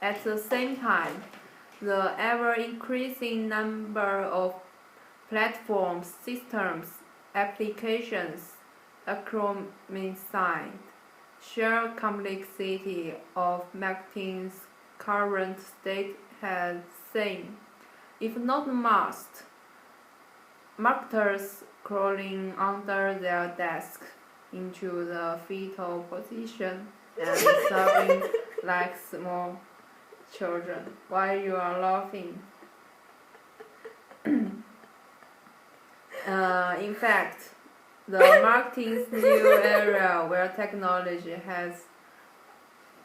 At the same time, the ever-increasing number of platforms, systems, applications, acronyms, sheer complexity of marketing's current state has seen, if not masked, marketers crawling under their desk into the fetal position and sobbing like small children. Why you are laughing? In fact, the marketing's new era where technology has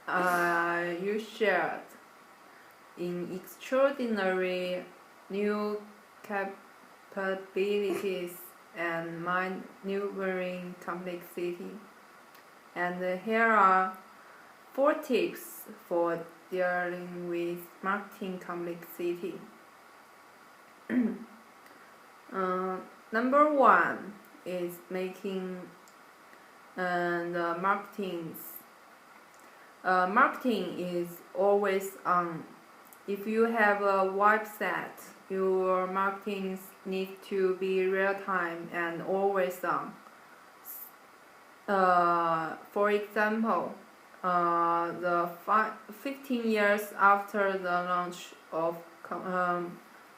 ushered in extraordinary new capabilities and maneuvering complexity. And here are 4 tips for dealing with marketing complexity. Number 1 is making the marketing is always on. If you have a website, your marketing needs to be real-time and always on. For example, the 15 years after the launch of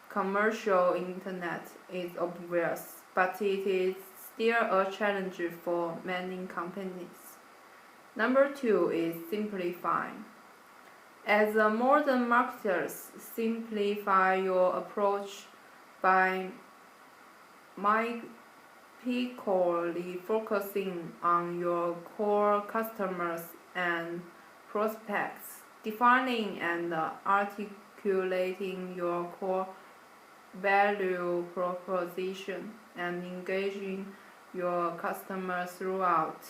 commercial internet is obvious, but it is still a challenge for many companies. Number 2 is simplifying. As a modern marketers, simplify your approach by myopically focusing on your core customers and prospects, defining and articulating your core value proposition, and engaging your customers throughout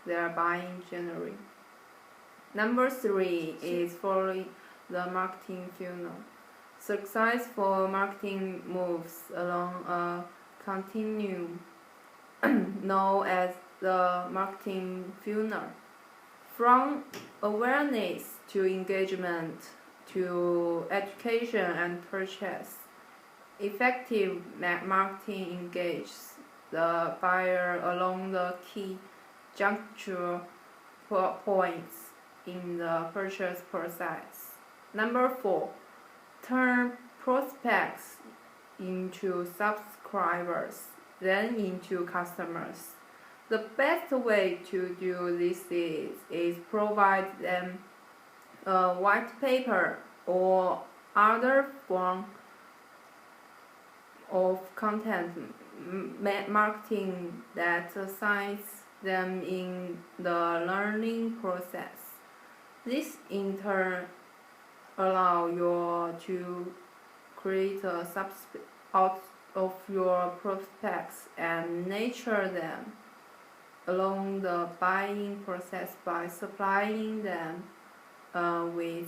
their buying journey. Number 3 is following the marketing funnel. Successful marketing moves along a continuum known as the marketing funnel. From awareness to engagement to education and purchase, effective marketing engages the buyer along the key juncture points in the purchase process. Number 4, turn prospects into subscribers, then into customers. The best way to do this is provide them a white paper or other form of content marketing that assists them in the learning process. This in turn allows you to create a subset out of your prospects and nurture them along the buying process by supplying them with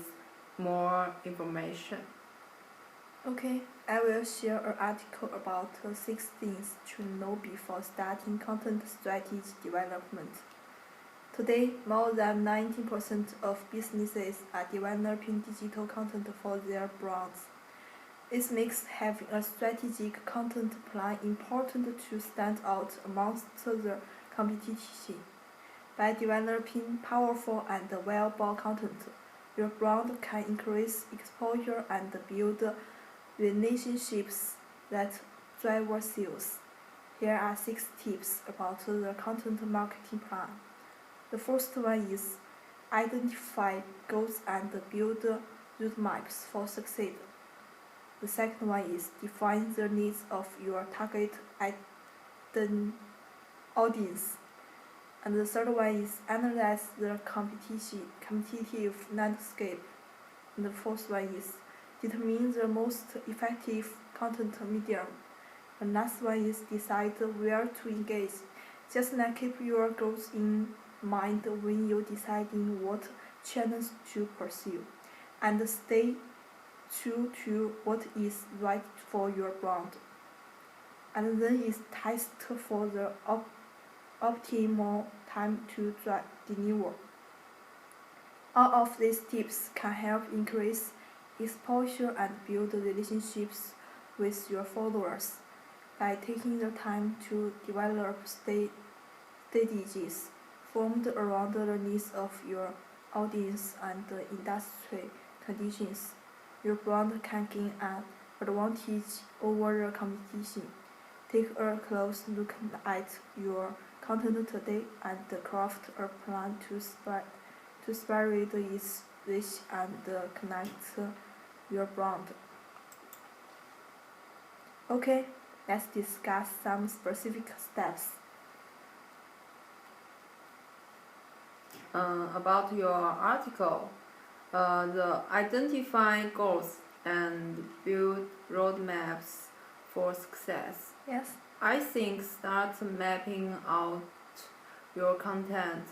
more information. Okay, I will share an article about 6 things to know before starting content strategy development. Today, more than 90% of businesses are developing digital content for their brands. This makes having a strategic content plan important to stand out amongst the competition. By developing powerful and well-bought content, your brand can increase exposure and build relationships that drive sales. Here are 6 tips about the content marketing plan. The first one is identify goals and build roadmaps for success. The second one is define the needs of your target audience. And the third one is analyze the competitive landscape. And the fourth one is determine the most effective content medium. The last one is decide where to engage. Just keep your goals in mind when you deciding what channels to pursue, and stay true to what is right for your brand. And then is test for the optimal time to deliver. All of these tips can help increase exposure and build relationships with your followers. By taking the time to develop strategies formed around the needs of your audience and the industry conditions, your brand can gain an advantage over the competition. Take a close look at your content today and craft a plan to spread its reach and connect your brand. Okay, let's discuss some specific steps. About your article, the identify goals and build roadmaps for success. Yes. I think start mapping out your content,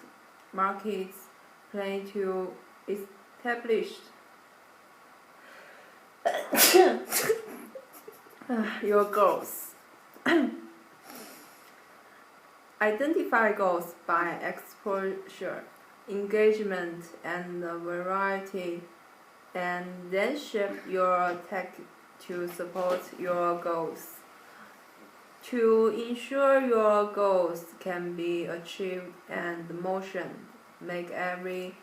markets, plan to establish your goals. Identify goals by exposure, engagement, and variety, and then shape your tech to support your goals. To ensure your goals can be achieved and motion, make every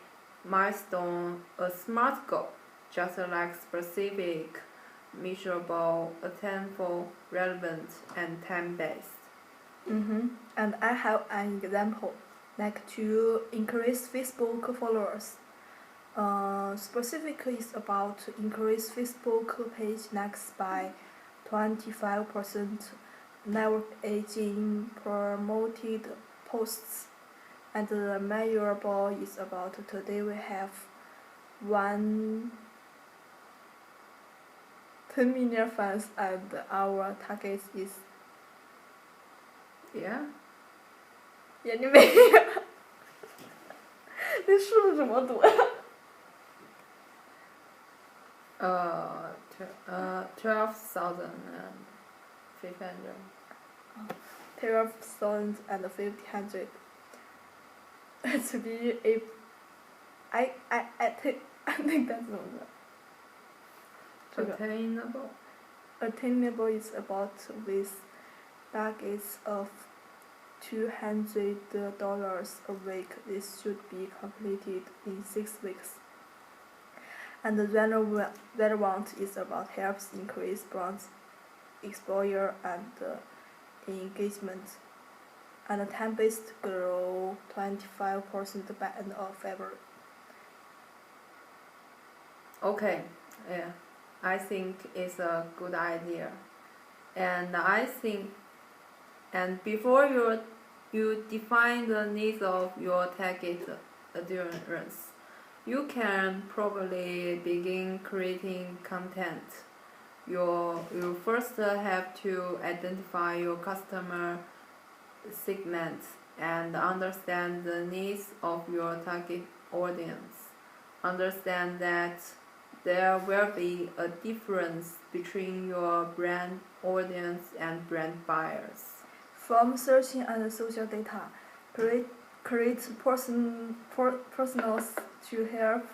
milestone a SMART goal, just like specific, measurable, attainable, relevant, and time-based. And I have an example, like to increase Facebook followers. Specific is about to increase Facebook page likes by 25%, network aging promoted posts, and the measurable is about today we have 10 million fans and our target is Yeah. 眼睛没有，这数字怎么读呀？ 12,500. 12,500. To be a, I think that's not Attainable. attainable is about with targets of $200 a week. This should be completed in 6 weeks. And the relevant is about helps increase brand exposure and engagement. And time-based grow 25% by end of February. Okay, yeah, I think it's a good idea. And before you define the needs of your target audience, you can probably begin creating content. You first have to identify your customer segments and understand the needs of your target audience. Understand that there will be a difference between your brand audience and brand buyers. From searching and social data, create personals to help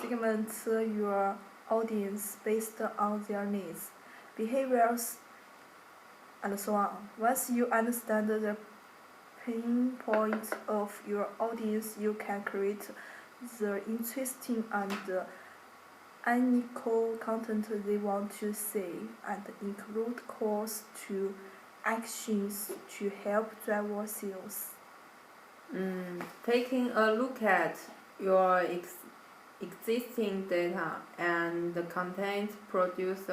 segment your audience based on their needs, behaviors, and so on. Once you understand the pain points of your audience, you can create the interesting and unique content they want to see and include calls to actions to help drive sales. Taking a look at your existing data and the content produced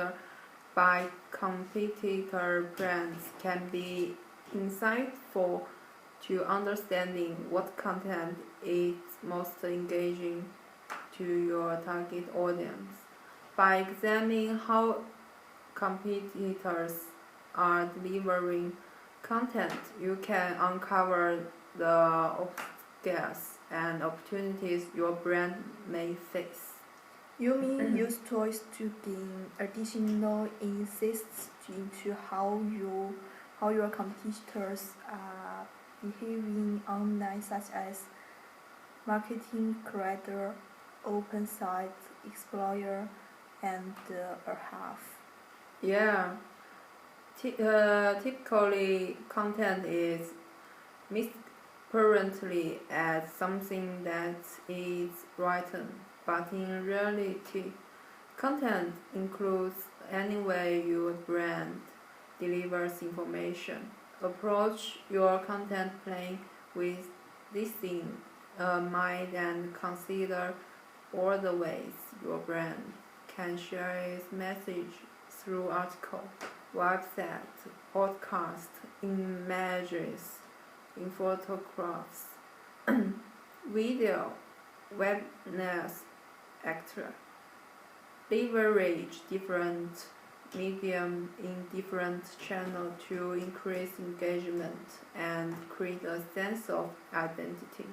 by competitor brands can be insightful to understanding what content is most engaging to your target audience. By examining how competitors are delivering content, you can uncover the obstacles and opportunities your brand may face. You may use toys to gain additional insights into how your competitors are behaving online, such as marketing calendar, OpenSite, Explorer, and a half. Yeah, typically content is misapparently as something that is written, but in reality, content includes any way your brand delivers information. Approach your content plan with this in mind and consider all the ways your brand can share its message through article, website, podcast, images, in photographs, video, webinars, etc. Leverage different medium in different channels to increase engagement and create a sense of identity.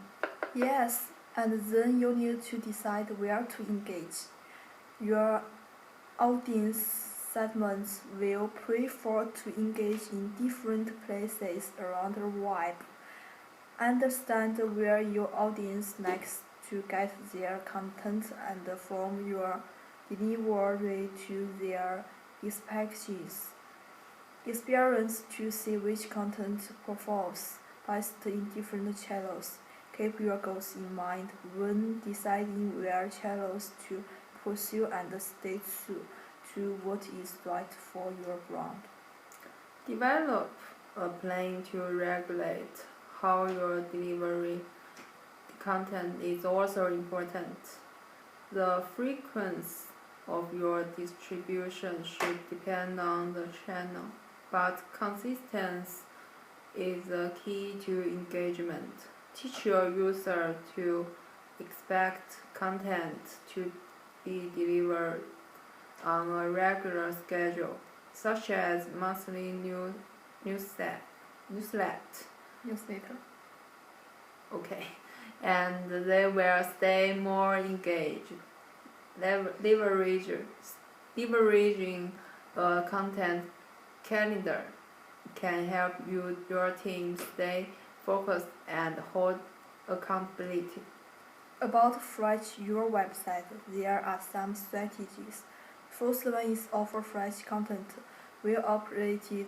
Yes, and then you need to decide where to engage. Your audience segments will prefer to engage in different places around the web. Understand where your audience likes to get their content and form your delivery to their experience to see which content performs best in different channels. Keep your goals in mind when deciding where channels to pursue and stay true to what is right for your brand. Develop a plan to regulate how your delivery content is also important. The frequency of your distribution should depend on the channel, but consistency is the key to engagement. Teach your user to expect content to be delivered on a regular schedule, such as monthly newsletter. Okay, and they will stay more engaged. Leveraging a content calendar can help your team stay focused and hold accountability. About Fresh Your website, there are some strategies. First one is offer fresh content, well-operated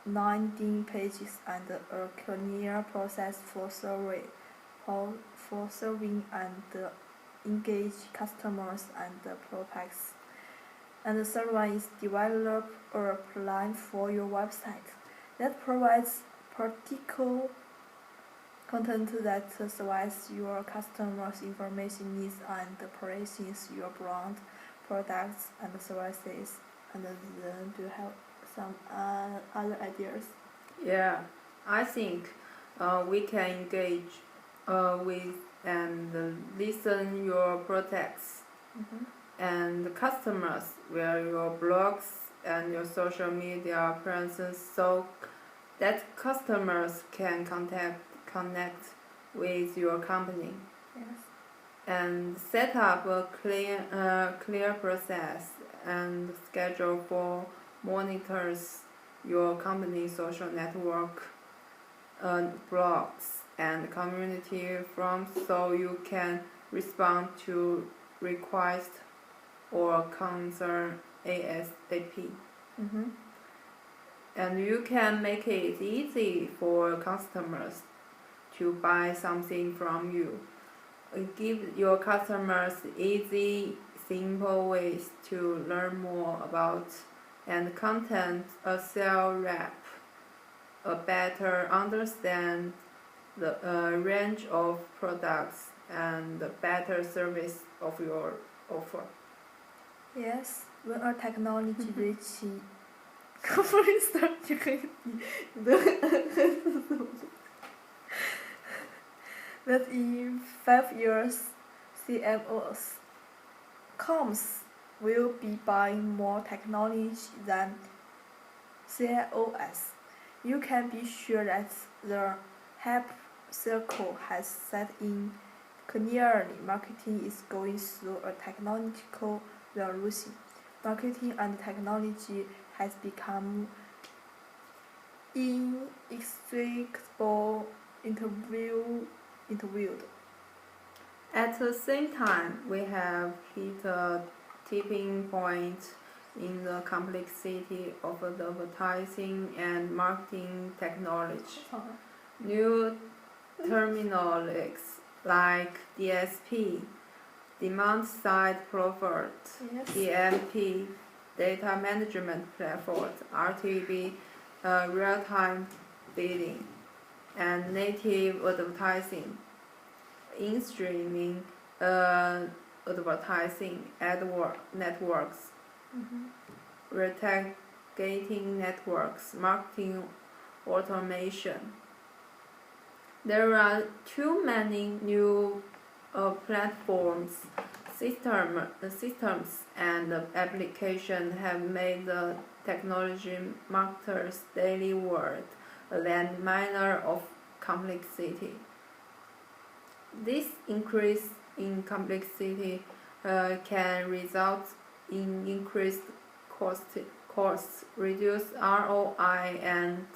landing pages, and a clear process for serving and engage customers and prospects. And the third one is develop a plan for your website that provides particular content that satisfies your customers' information needs and praises your brand, products, and services. And then do you have some other ideas? Yeah, I think we can engage with and listen your products and customers via your blogs and your social media presence so that customers can connect with your company. Yes. And set up a clear process and schedule for monitors your company's social network, blogs, and community forums so you can respond to requests or concern ASAP. And you can make it easy for customers to buy something from you. Give your customers easy, simple ways to learn more about and content a sales rep better understand the range of products and the better service of your offer. Yes, when a technology reaches company start that in 5 years, CMOs, comms will be buying more technology than CIOs. You can be sure that the hype circle has set in. Clearly, marketing is going through a technological revolution. Marketing and technology has become inextricably intertwined. At the same time, we have hit a tipping point in the complexity of advertising and marketing technology. New terminologies like DSP, Demand Side Preferred, Yes. DMP, Data Management Platform, RTB, real-time bidding, and native advertising, in streaming advertising, networks, retargeting networks, marketing automation. There are too many new platforms, systems and applications have made the technology marketer's daily work a landmine of complexity. This increase in complexity can result in increased costs, reduced ROI, and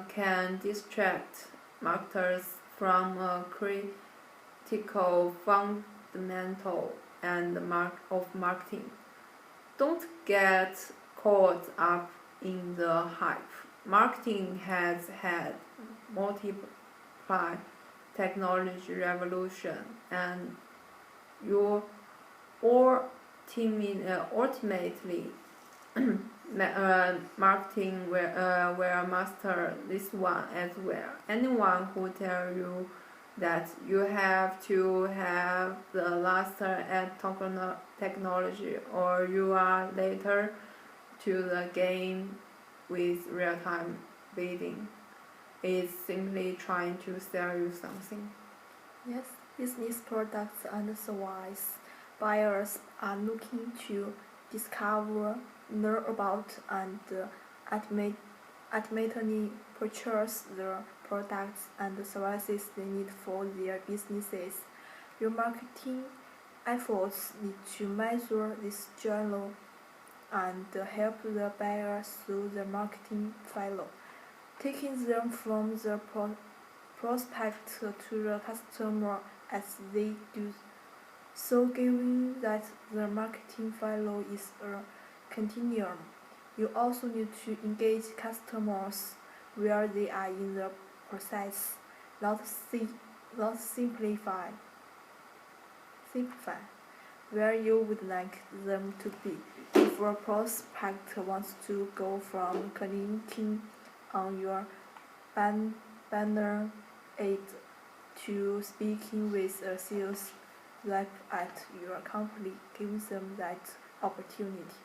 can distract marketers from a critical fundamental of marketing. Don't get caught up in the hype. Marketing has had multiple technology revolution, and you ultimately marketing will master this one as well. Anyone who tells you that you have to have the last at technology or you are later to the game with real-time bidding is simply trying to sell you something. Yes, business products and services. Buyers are looking to discover, learn about, and ultimately purchase the products and services they need for their businesses. Your marketing efforts need to measure this journey and help the buyer through the marketing funnel, taking them from the prospect to the customer as they do so. Given that the marketing funnel is a continuum, you also need to engage customers where they are in the process, not simplify where you would like them to be. If a prospect wants to go from clicking on your banner ad to speaking with a sales rep at your company, give them that opportunity.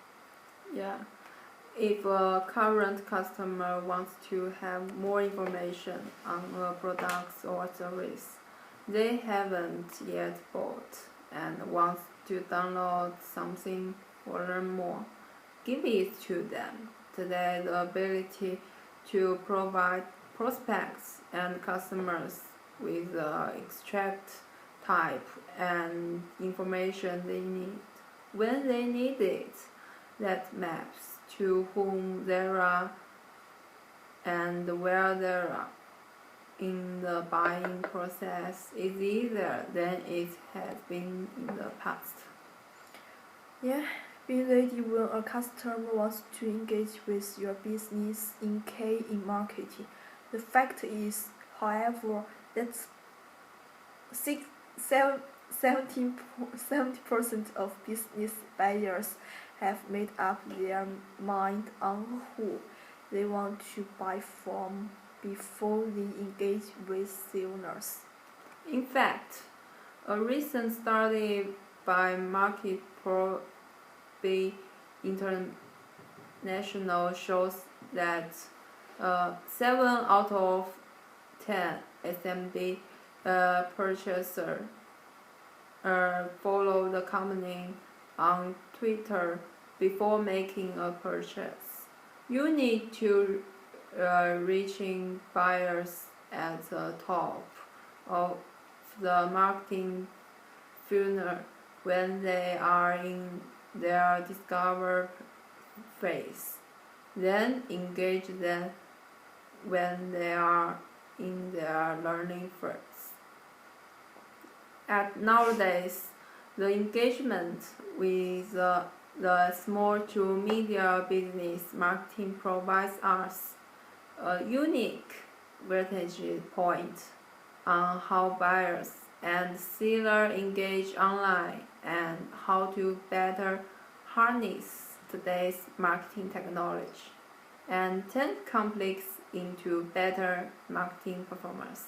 Yeah. If a current customer wants to have more information on a product or service they haven't yet bought and wants to download something or learn more, give it to them. Today, the ability to provide prospects and customers with the exact type and information they need when they need it, that maps to whom they are and where they are in the buying process is easier than it has been in the past. Yeah, be ready when a customer wants to engage with your business in marketing. The fact is, however, that 70% of business buyers have made up their mind on who they want to buy from before they engage with sellers. In fact, a recent study by MarketProbe International shows that 7 out of 10 SMB purchasers follow the company on Twitter before making a purchase. You need to reaching buyers at the top of the marketing funnel when they are in their discover phase. Then engage them when they are in their learning phase. Nowadays, the engagement with the small to medium business marketing provides us a unique vantage point on how buyers and sellers engage online and how to better harness today's marketing technology and turn conflicts into better marketing performance.